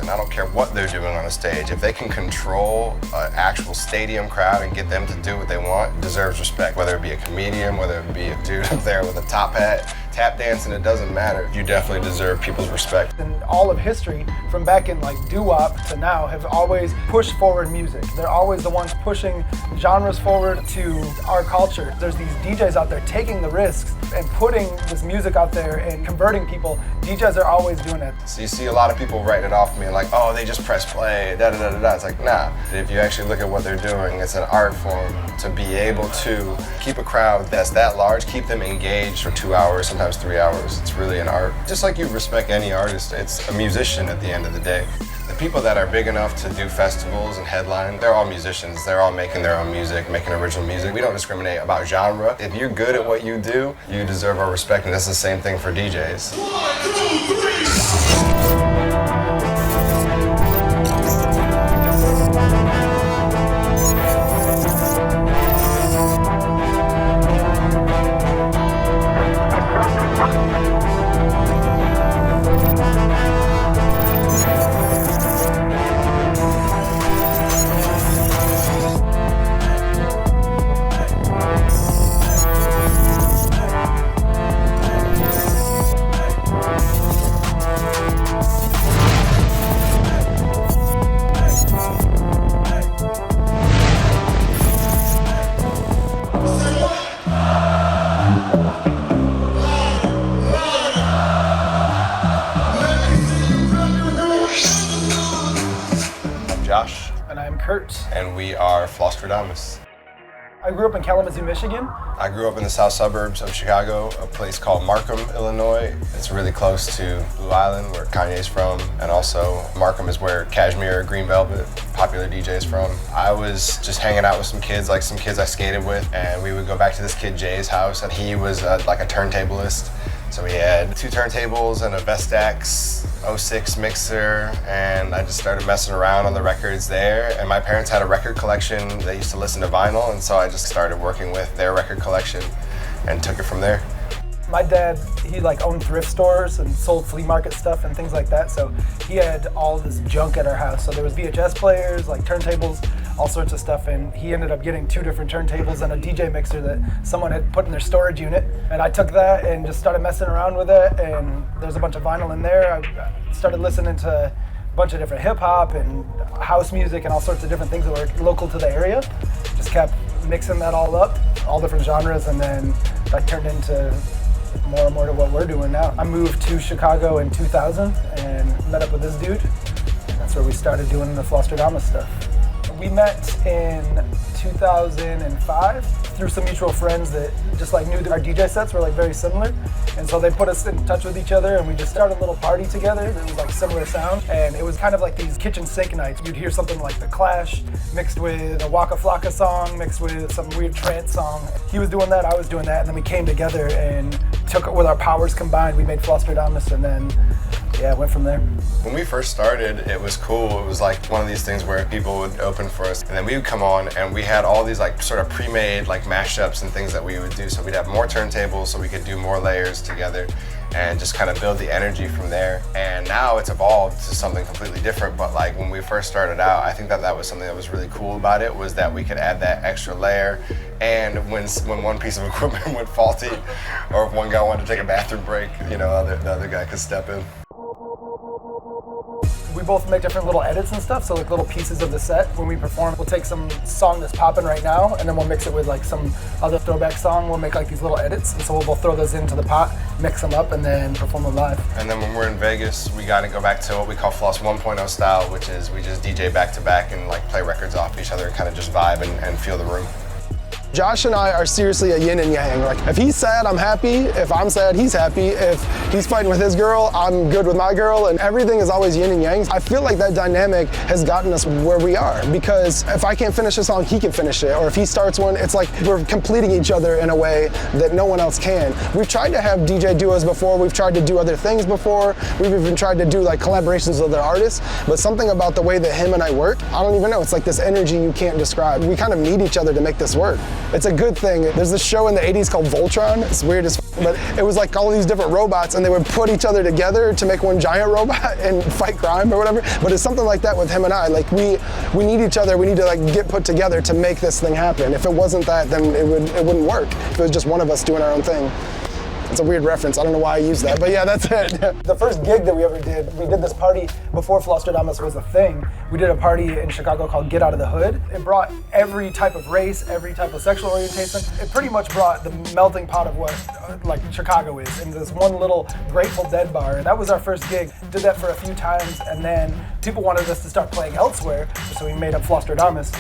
person. I don't care what they're doing on a stage. If they can control an actual stadium crowd and get them to do what they want, deserves respect. Whether it be a comedian, whether it be a dude up there with a top hat, tap dancing, it doesn't matter. You definitely deserve people's respect. And all of history, from back in like doo-wop to now, have always pushed forward music. They're always the ones pushing genres forward to our culture. There's these DJs out there taking the risks and putting this music out there and converting people. DJs are always doing it. So you see a lot of people writing it off me like, oh, they just press play, da da da da da. It's like, nah. If you actually look at what they're doing, it's an art form. To be able to keep a crowd that's that large, keep them engaged for 2 hours, sometimes 3 hours. It's really an art. Just like you respect any artist, it's a musician at the end of the day. The people that are big enough to do festivals and headline, they're all musicians. They're all making their own music, making original music. We don't discriminate about genre. If you're good at what you do, you deserve our respect, and that's the same thing for DJs. 1, 2, 3. Josh. And I'm Kurt. And we are Flosstradamus. I grew up in Kalamazoo, Michigan. I grew up in the south suburbs of Chicago, a place called Markham, Illinois. It's really close to Blue Island, where Kanye's from, and also Markham is where Cashmere, Green Velvet, popular DJ's from. I was just hanging out with some kids, like some kids I skated with, and we would go back to this kid Jay's house, and he was like a turntablist. So we had 2 turntables and a Vestax 06 mixer, and I just started messing around on the records there. And my parents had a record collection. They used to listen to vinyl, and so I just started working with their record collection and took it from there. My dad, he like owned thrift stores and sold flea market stuff and things like that. So he had all this junk at our house. So there was VHS players, like turntables, all sorts of stuff. And he ended up getting 2 different turntables and a DJ mixer that someone had put in their storage unit. And I took that and just started messing around with it. And there's a bunch of vinyl in there. I started listening to a bunch of different hip hop and house music and all sorts of different things that were local to the area. Just kept mixing that all up, all different genres. And then that turned into more and more to what we're doing now. I moved to Chicago in 2000 and met up with this dude. And that's where we started doing the Flosstradamus stuff. We met in 2005 through some mutual friends that just like knew that our DJ sets were like very similar. And so they put us in touch with each other and we just started a little party together that was like similar sound. And it was kind of like these kitchen sink nights. You'd hear something like The Clash mixed with a Waka Flocka song, mixed with some weird trance song. He was doing that, I was doing that, and then we came together and took it with our powers combined. We made Flosstradamus, and then yeah, went from there. When we first started, it was cool. It was like one of these things where people would open for us, and then we would come on, and we had all these like sort of pre-made like mashups and things that we would do. So we'd have more turntables, so we could do more layers together, and just kind of build the energy from there. And now it's evolved to something completely different. But like when we first started out, I think that was something that was really cool about it, was that we could add that extra layer. And when one piece of equipment went faulty, or if one guy wanted to take a bathroom break, you know, the other guy could step in. We both make different little edits and stuff, so like little pieces of the set. When we perform, we'll take some song that's popping right now, and then we'll mix it with like some other throwback song. We'll make like these little edits, and so we'll both throw those into the pot, mix them up, and then perform them live. And then when we're in Vegas, we gotta go back to what we call Floss 1.0 style, which is we just DJ back to back and like play records off each other and kind of just vibe and feel the room. Josh and I are seriously a yin and yang. Like, if he's sad, I'm happy. If I'm sad, he's happy. If he's fighting with his girl, I'm good with my girl, and everything is always yin and yang. I feel like that dynamic has gotten us where we are, because if I can't finish a song, he can finish it. Or if he starts one, it's like we're completing each other in a way that no one else can. We've tried to have DJ duos before. We've tried to do other things before. We've even tried to do like collaborations with other artists, but something about the way that him and I work, I don't even know. It's like this energy you can't describe. We kind of need each other to make this work. It's a good thing. There's this show in the 80s called Voltron. It's weird as but it was like all these different robots and they would put each other together to make one giant robot and fight crime or whatever. But it's something like that with him and I. Like we need each other. We need to like get put together to make this thing happen. If it wasn't that, then it wouldn't work. If it was just one of us doing our own thing. It's a weird reference. I don't know why I used that, but yeah, that's it. The first gig that we ever did, we did this party before Flosstradamus was a thing. We did a party in Chicago called Get Out of the Hood. It brought every type of race, every type of sexual orientation. It pretty much brought the melting pot of what like Chicago is into this one little Grateful Dead bar. And that was our first gig. Did that for a few times, and then people wanted us to start playing elsewhere, so we made up Flosstradamus.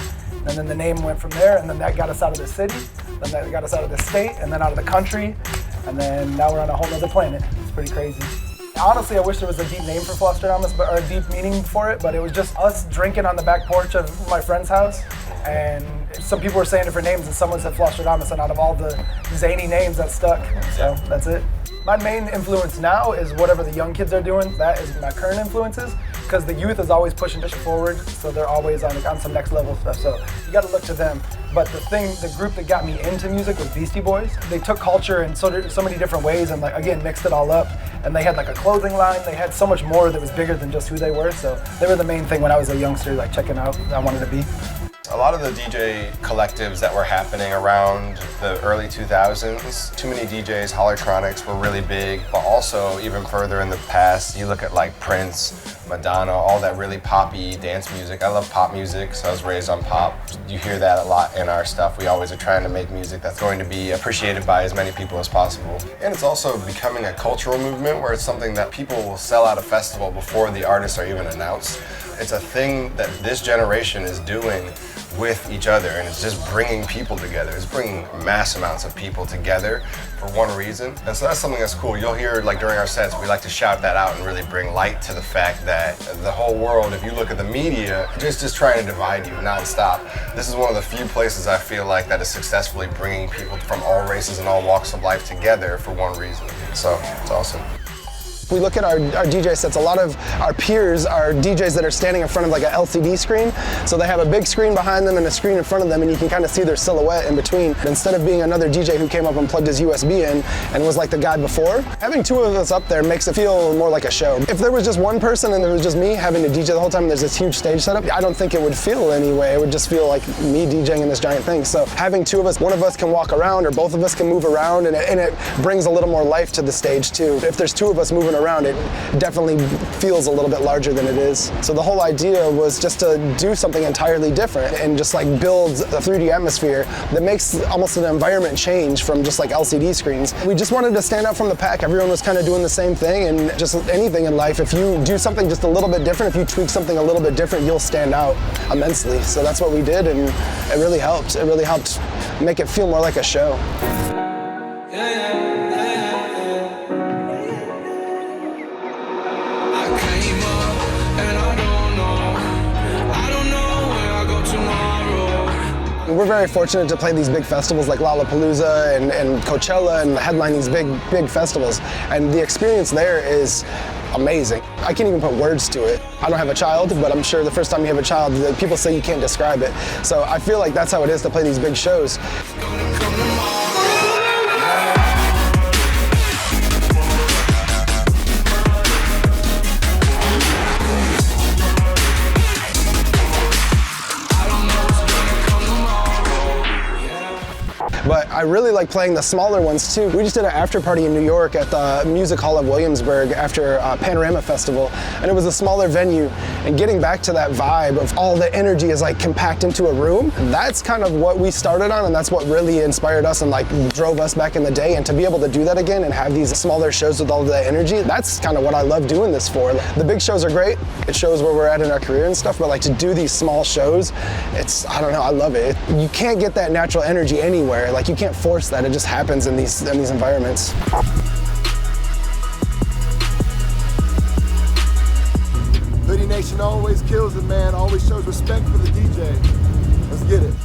And then the name went from there, and then that got us out of the city, then that got us out of the state, and then out of the country, and then now we're on a whole other planet. It's pretty crazy. Honestly, I wish there was a deep name for Flosstradamus, or a deep meaning for it, but it was just us drinking on the back porch of my friend's house, and some people were saying different names, and someone said Flosstradamus, and out of all the zany names, that stuck. So that's it. My main influence now is whatever the young kids are doing. That is my current influences, because the youth is always pushing this forward, so they're always on some next level stuff. So you got to look to them. But the group that got me into music was Beastie Boys. They took culture in so many different ways, and like again mixed it all up. And they had like a clothing line. They had so much more that was bigger than just who they were. So they were the main thing when I was a youngster, like checking out who I wanted to be. A lot of the DJ collectives that were happening around the early 2000s, too many DJs, Hollowtronics were really big, but also even further in the past, you look at like Prince, Madonna, all that really poppy dance music. I love pop music, so I was raised on pop. You hear that a lot in our stuff. We always are trying to make music that's going to be appreciated by as many people as possible. And it's also becoming a cultural movement where it's something that people will sell out a festival before the artists are even announced. It's a thing that this generation is doing with each other, and it's just bringing people together. It's bringing mass amounts of people together for one reason. And so that's something that's cool. You'll hear like during our sets, we like to shout that out and really bring light to the fact that the whole world, if you look at the media, just trying to divide you nonstop. This is one of the few places I feel like that is successfully bringing people from all races and all walks of life together for one reason. So it's awesome. We look at our DJ sets, a lot of our peers are DJs that are standing in front of like an LCD screen. So they have a big screen behind them and a screen in front of them, and you can kind of see their silhouette in between. Instead of being another DJ who came up and plugged his USB in and was like the guy before, having two of us up there makes it feel more like a show. If there was just one person and there was just me having to DJ the whole time and there's this huge stage setup, I don't think it would feel any way. It would just feel like me DJing in this giant thing. So having two of us, one of us can walk around or both of us can move around, and it brings a little more life to the stage too. If there's two of us moving around, it definitely feels a little bit larger than it is. So the whole idea was just to do something entirely different and just like build a 3D atmosphere that makes almost an environment change from just like LCD screens. We just wanted to stand out from the pack. Everyone was kind of doing the same thing, and just anything in life, if you do something just a little bit different, if you tweak something a little bit different, you'll stand out immensely. So that's what we did, and it really helped. It really helped make it feel more like a show. We're very fortunate to play these big festivals like Lollapalooza and Coachella and headline these big festivals. And the experience there is amazing. I can't even put words to it. I don't have a child, but I'm sure the first time you have a child, people say you can't describe it. So I feel like that's how it is to play these big shows. But I really like playing the smaller ones too. We just did an after party in New York at the Music Hall of Williamsburg after Panorama Festival, and it was a smaller venue. And getting back to that vibe of all the energy is like compact into a room, that's kind of what we started on, and that's what really inspired us and like drove us back in the day. And to be able to do that again and have these smaller shows with all of that energy, that's kind of what I love doing this for. The big shows are great. It shows where we're at in our career and stuff, but like to do these small shows, I don't know, I love it. You can't get that natural energy anywhere. Like you can't force that, it just happens in these environments. Hoodie Nation always kills it, man. Always shows respect for the DJ. Let's get it.